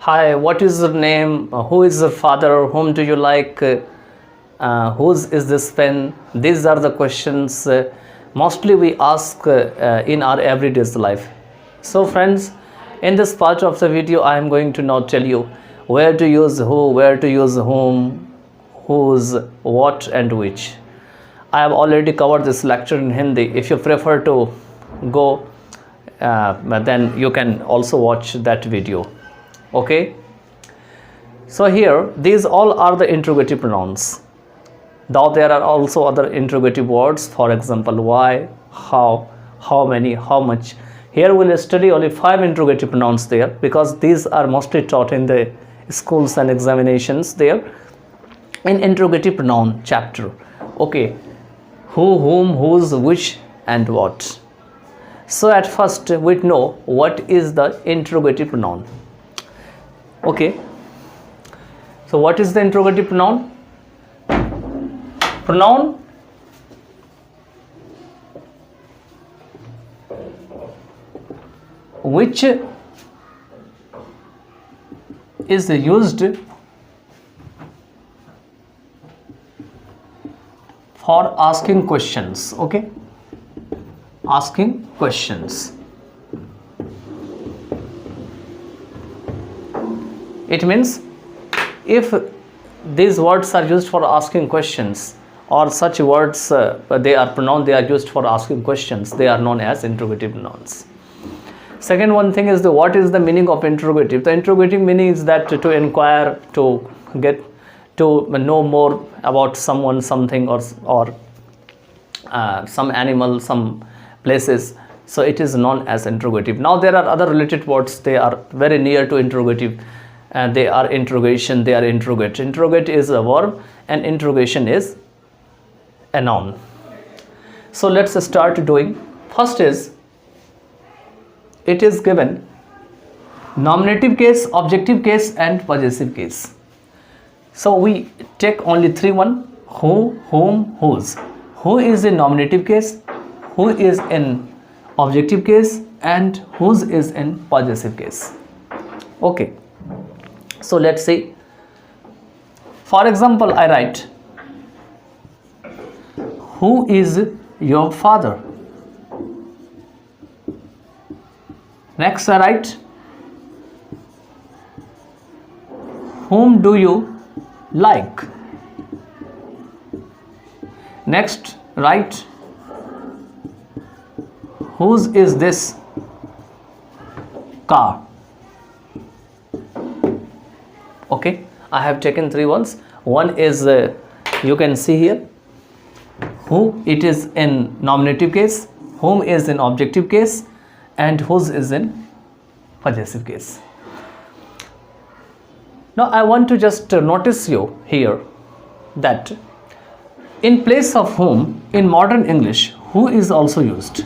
Hi, what is your name? Who is your father? Whom do you like? Whose is this pen? These are the questions mostly we ask in our everyday life. So friends, in this part of the video I am going to now tell you where to use who, where to use whom, whose, what and which. I have already covered this lecture in Hindi. If you prefer to go, then you can also watch that video. Okay, so here these all are the interrogative pronouns, though there are also other interrogative words, for example why, how many, how much. Here we'll study only 5 interrogative pronouns there, because these are mostly taught in the schools and examinations there in interrogative pronoun chapter. Okay, who, whom, whose, which and what. So at first we know what is the interrogative pronoun. Okay, so what is the interrogative pronoun? Pronoun which is used for asking questions. Okay, asking questions. It means if these words are used for asking questions, or such words they are pronoun, they are used for asking questions, they are known as interrogative pronouns. Second one thing is what is the meaning of interrogative? The interrogative meaning is that to inquire, to get to know more about someone, something, or some animal, some places. So it is known as interrogative. Now there are other related words, they are very near to interrogative. They are interrogation, they are interrogate. Interrogate is a verb and interrogation is a noun. So let's start doing. First is, it is given nominative case, objective case and possessive case. So we take only 3 one, who, whom, whose. Who is in nominative case, who is in objective case and whose is in possessive case. Okay, so let's see. For example, I write, who is your father? Next I write, whom do you like? Next write, whose is this car? Okay, I have taken 3 ones. One is you can see here, who, it is in nominative case, whom is in objective case and whose is in possessive case. Now I want to just notice you here that in place of whom in modern English who is also used,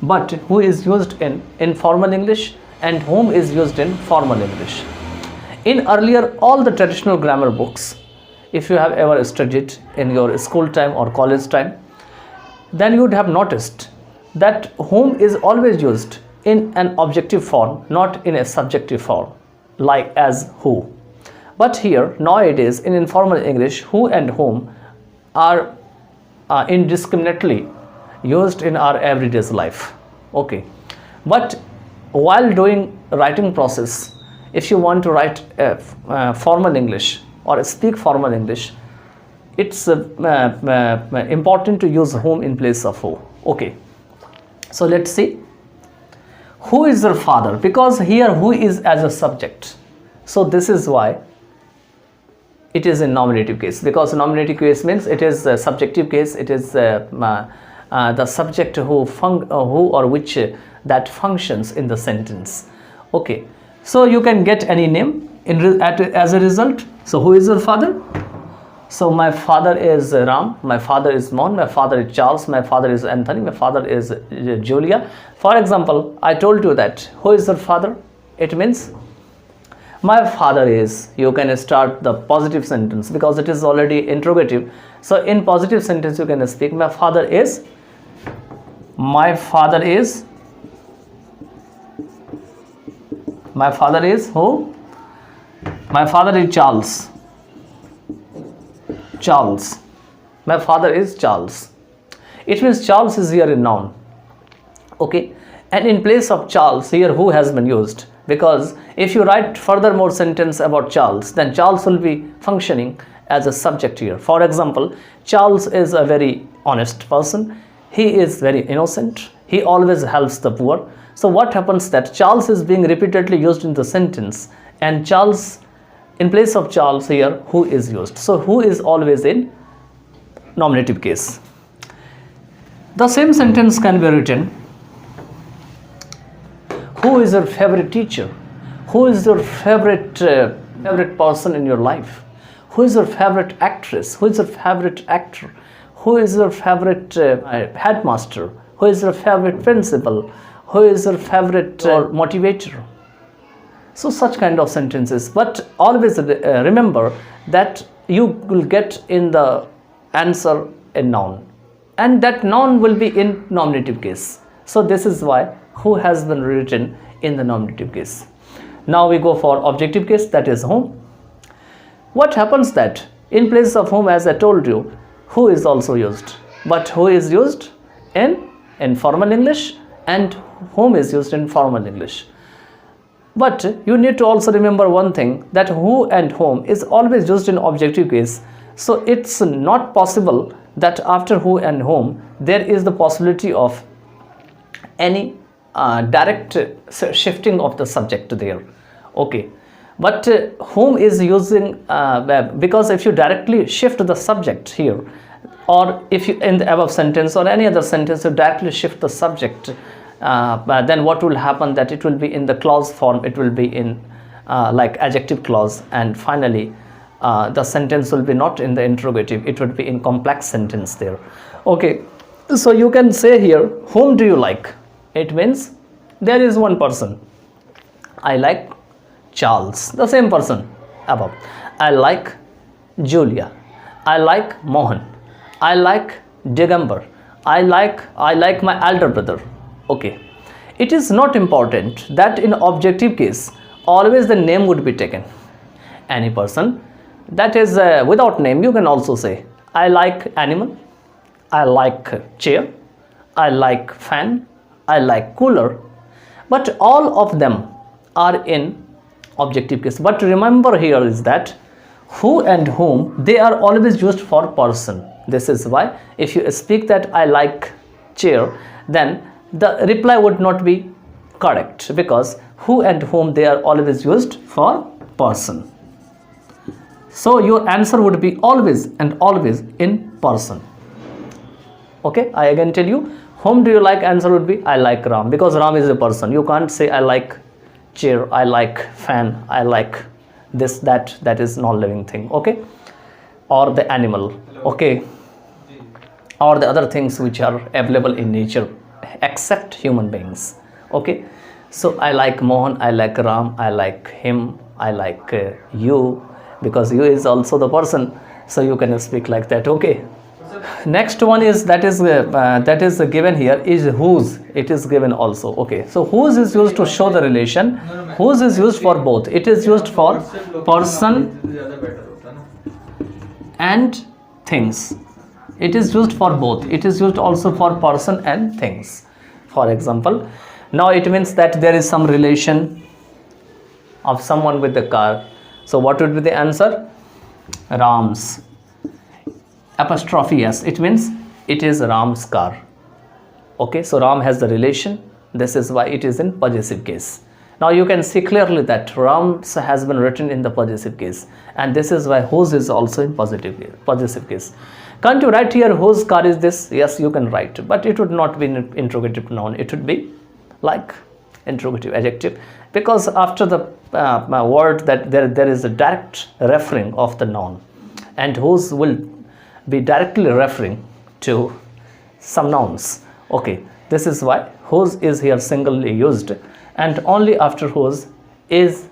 but who is used in informal English and whom is used in formal English. In earlier all the traditional grammar books, if you have ever studied in your school time or college time, then you would have noticed that whom is always used in an objective form, not in a subjective form, like as who. But here nowadays in informal English, who and whom are indiscriminately used in our everyday life. Okay, but while doing writing process, if you want to write formal English or speak formal English, it's important to use whom in place of who. Okay, so let's see. Who is your father? Because here who is as a subject, so this is why it is in nominative case, because nominative case means it is a subjective case. It is the subject who or which that functions in the sentence. Okay, so you can get any name as a result. So who is your father? So my father is Ram, my father is Mohan, my father is Charles, my father is Anthony, my father is Julia. For example, I told you that who is your father? It means my father is. You can start the positive sentence because it is already interrogative. So in positive sentence you can speak, my father is who? My father is Charles. Charles. My father is Charles. It means Charles is here in noun. Okay. And in place of Charles, here who has been used. Because if you write furthermore sentence about Charles, then Charles will be functioning as a subject here. For example, Charles is a very honest person. He is very innocent. He always helps the poor. So what happens that Charles is being repeatedly used in the sentence, and Charles, in place of Charles here, who is used. So who is always in nominative case. The same sentence can be written, who is your favorite teacher? Who is your favorite person in your life? Who is your favorite actress? Who is your favorite actor? Who is your favorite headmaster? Who is your favorite principal? Who is your favorite motivator? So such kind of sentences. But always remember that you will get in the answer a noun, and that noun will be in nominative case. So this is why who has been written in the nominative case. Now we go for objective case, that is whom. What happens that in place of whom, as I told you, who is also used, but who is used in informal English and whom is used in formal English. But you need to also remember one thing, that who and whom is always used in objective case. So it's not possible that after who and whom there is the possibility of any direct shifting of the subject there. Okay. But whom is using, because if you directly shift the subject here, or if you in the above sentence or any other sentence you directly shift the subject, then what will happen, that it will be in the clause form, it will be in like adjective clause, and finally the sentence will be not in the interrogative, it would be in complex sentence there. Okay, so you can say here, whom do you like? It means there is one person. I like Charles, the same person above. I like Julia. I like Mohan. I like Digambar. I like my elder brother. Okay. It is not important that in objective case always the name would be taken. Any person, that is without name, you can also say I like animal, I like chair, I like fan, I like cooler. But all of them are in objective case. But remember here is that who and whom, they are always used for person. This is why if you speak that I like chair, then the reply would not be correct, because who and whom, they are always used for person. So your answer would be always and always in person. Okay, I again tell you, whom do you like, answer would be I like Ram, because Ram is a person. You can't say I like chair, I like fan, I like this, that is non-living thing. Okay, or the animal. Okay, or the other things which are available in nature except human beings. Okay, so I like Mohan, I like Ram, I like him, I like you, because you is also the person, so you can speak like that. Okay, next one is that is given here is whose. It is given also. Okay, so whose is used to show the relation. Whose is used for both. It is used for person and things. It is used for both. It is used also for person and things. For example, now it means that there is some relation of someone with the car. So what would be the answer? Ram's. Apostrophe S, it means it is Ram's car. Okay, so Ram has the relation. This is why it is in possessive case. Now you can see clearly that Ram's has been written in the possessive case, and this is why whose is also in possessive case. Can't you write here whose car is this? Yes, you can write, but it would not be an interrogative noun. It would be like interrogative adjective, because after the word that there is a direct referring of the noun, and whose will be directly referring to some nouns. Okay, this is why whose is here singly used, and only after whose is,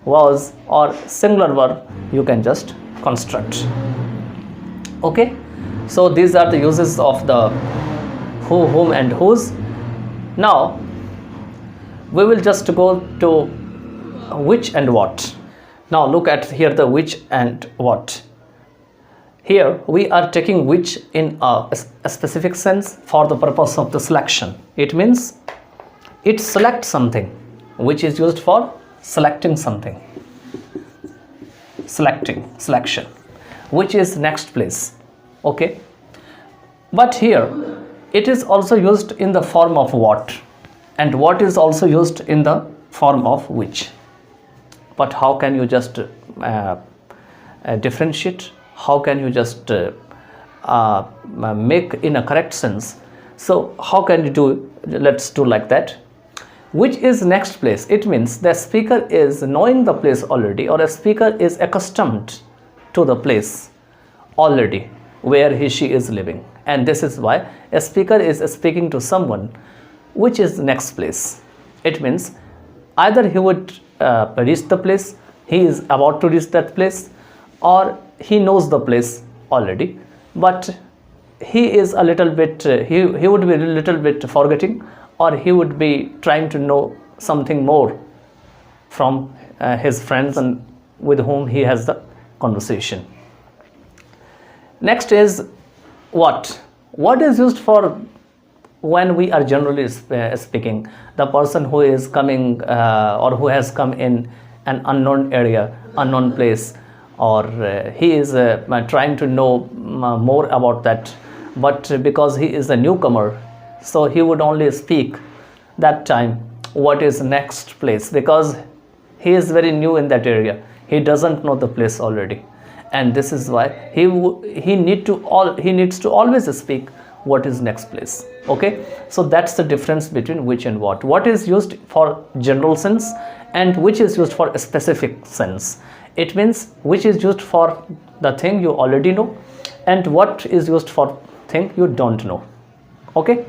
was, or singular verb you can just construct. Okay, so these are the uses of the who, whom and whose. Now we will just go to which and what. Now look at here the which and what. Here we are taking which in a specific sense for the purpose of the selection. It means it selects something, which is used for selecting something. Selection, which is next place. Okay. But here it is also used in the form of what, and what is also used in the form of which. But how can you just differentiate? How can you just make in a correct sense? So how can you do? Let's do like that. Which is next place? It means the speaker is knowing the place already, or a speaker is accustomed to the place already where she is living, and this is why a speaker is speaking to someone which is next place. It means either he would reach the place, he is about to reach that place, or he knows the place already, but he is a little bit he would be a little bit forgetting, or he would be trying to know something more from his friends and with whom he has the conversation. Next is what. What is used for when we are generally speaking, the person who is coming or who has come in an unknown area, unknown place, or he is trying to know more about that, but because he is a newcomer, so he would only speak that time what is next place, because he is very new in that area, he doesn't know the place already, and this is why he needs to always speak what is next place. Okay, so that's the difference between which and what. What is used for general sense and which is used for a specific sense. It means which is used for the thing you already know, and what is used for thing you don't know. Okay,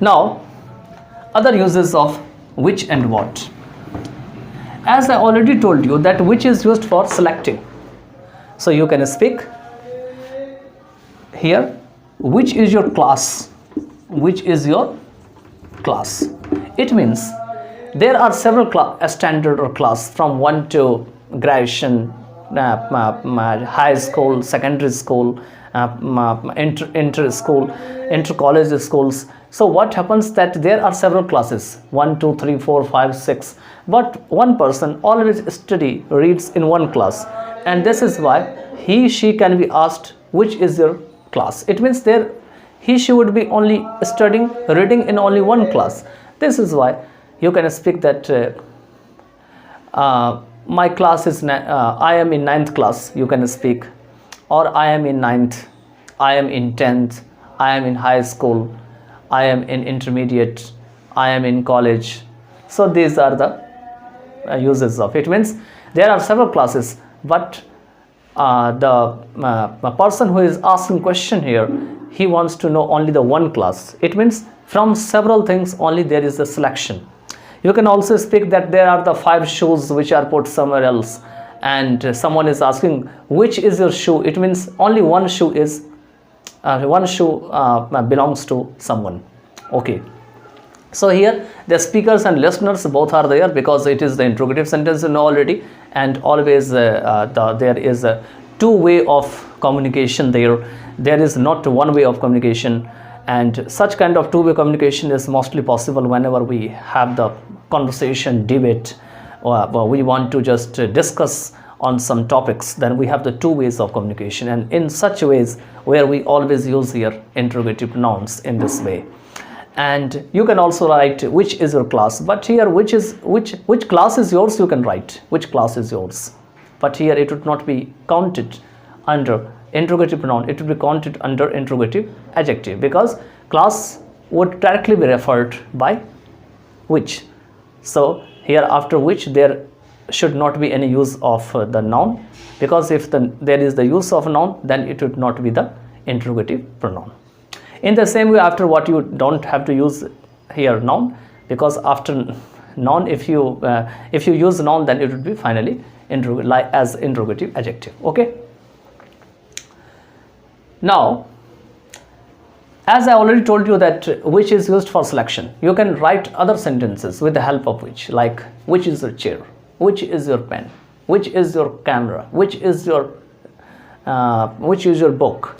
now other uses of which and what. As I already told you that which is used for selecting, so you can speak here which is your class, which is your class. It means there are several standard or class from 1 to graduation, high school, secondary school, inter school, inter college schools. So what happens that there are several classes, 1 2 3 4 5 6, but one person always reads in one class, and this is why she can be asked which is your class. It means there she would be only reading in only one class. This is why you can speak that my class is I am in 9th class, you can speak, or I am in 9th, I am in 10th, I am in high school, I am in intermediate, I am in college. So these are the uses of it. Means there are several classes, but the person who is asking question here, he wants to know only the one class. It means from several things only there is a selection. You can also speak that there are the 5 shoes which are put somewhere else, and someone is asking which is your shoe. It means only one shoe is belongs to someone. Okay, so here the speakers and listeners both are there, because it is the interrogative sentence already, and always there is a two-way of communication there. There is not one way of communication, and such kind of two-way communication is mostly possible whenever we have the conversation, debate, or we want to just discuss on some topics. Then we have the two ways of communication, and in such ways where we always use here interrogative pronouns in this way. And you can also write which is your class, but here which class is yours, you can write which class is yours, but here it would not be counted under interrogative pronoun, it would be counted under interrogative adjective, because class would directly be referred by which. So here after which there should not be any use of the noun, because if there is the use of noun, then it would not be the interrogative pronoun. In the same way, after what you don't have to use here noun, because after noun, if you use noun, then it would be finally as interrogative adjective. Okay, now as I already told you that which is used for selection, you can write other sentences with the help of which, like which is the chair. which is your pen, which is your camera, which is your book,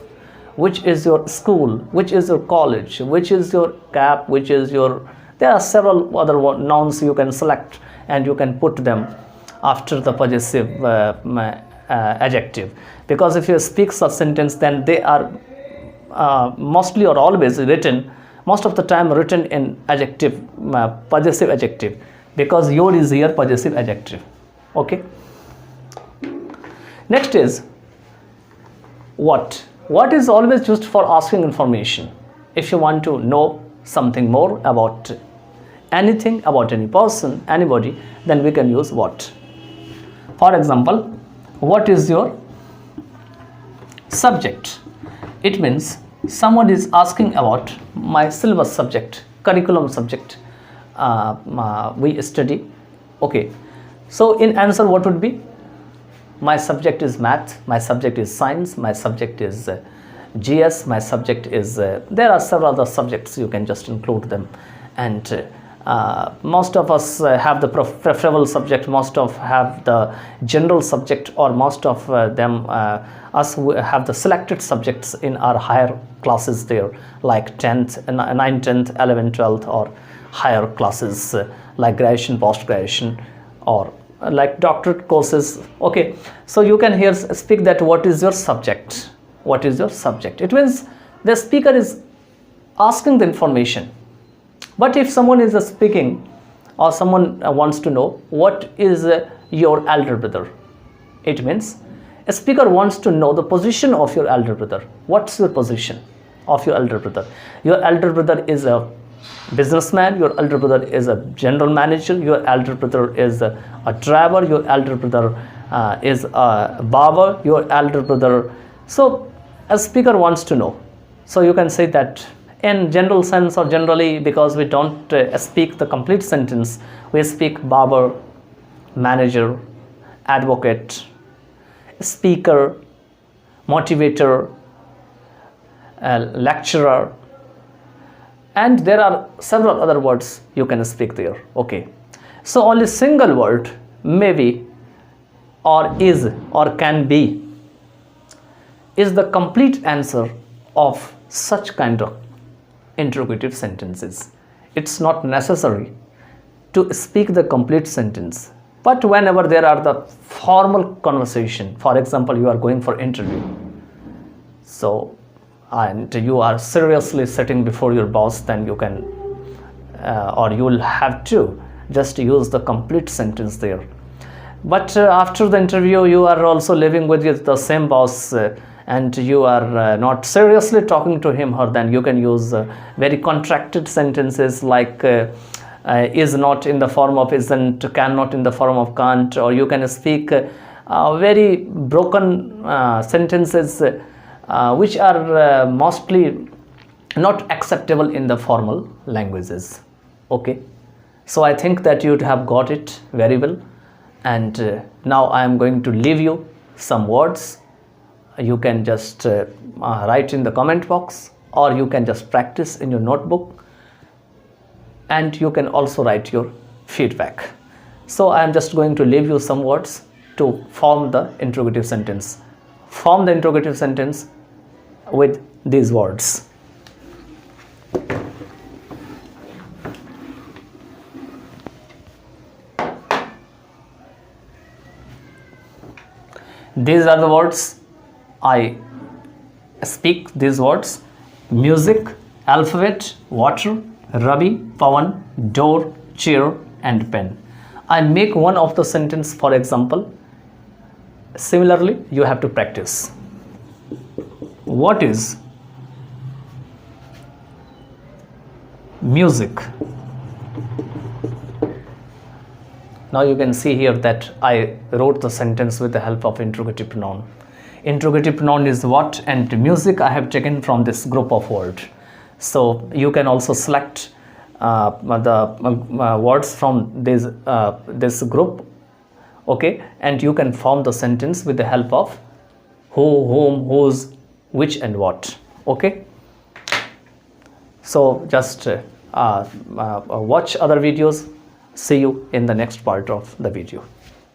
which is your school, which is your college, which is your cap, which is your, there are several other nouns you can select and you can put them after the possessive adjective, because if you speak such sentence, then they are mostly or always written, most of the time written in adjective, possessive adjective, because your is here possessive adjective. Okay, next is what. What is always used for asking information. If you want to know something more about anything, about any person, anybody, then we can use what. For example, what is your subject? It means someone is asking about my syllabus subject, curriculum subject we study. Okay, so in answer what would be? My subject is math, my subject is science, my subject is GS, my subject is there are several other subjects, you can just include them. And most of us have the preferable subject, most of have the general subject, or most of them us have the selected subjects in our higher classes there, like 10th, 9th, 10th, 11th, 12th, or higher classes like graduation, post graduation, or like doctorate courses. Okay, so you can here speak that what is your subject, what is your subject. It means the speaker is asking the information. But if someone is speaking, or someone wants to know what is your elder brother, it means a speaker wants to know the position of your elder brother. What's your position of your elder brother? Your elder brother is a businessman, your elder brother is a general manager, your elder brother is a driver, your elder brother is a barber, your elder brother. So a speaker wants to know. So you can say that in general sense, or generally, because we don't speak the complete sentence, we speak barber, manager, advocate, speaker, motivator, lecturer, and there are several other words you can speak there. Okay, so only single word, maybe, or is, or can be, is the complete answer of such kind of interrogative sentences. It's not necessary to speak the complete sentence, but whenever there are the formal conversation, for example, you are going for interview, so and you are seriously sitting before your boss, then you can or you will have to just use the complete sentence there. But after the interview, you are also living with the same boss, and you are not seriously talking to him or then you can use very contracted sentences like is not in the form of isn't, cannot in the form of can't, or you can speak very broken sentences which are mostly not acceptable in the formal languages. Okay, so I think that you have got it very well, and now I am going to leave you some words. You can just write in the comment box, or you can just practice in your notebook, and you can also write your feedback. So I am just going to leave you some words to form the interrogative sentence. Form the interrogative sentence with these words. These are the words I speak, these words: music, alphabet, water, Ravi, Pawan, door, chair, and pen. I make one of the sentence, for example. Similarly, you have to practice. What is music? Now you can see here that I wrote the sentence with the help of interrogative pronoun. Interrogative pronoun is what, and music I have taken from this group of words. So you can also select the words from this group, okay, and you can form the sentence with the help of who, whom, whose, which, and what. Okay, so just watch other videos. See you in the next part of the video.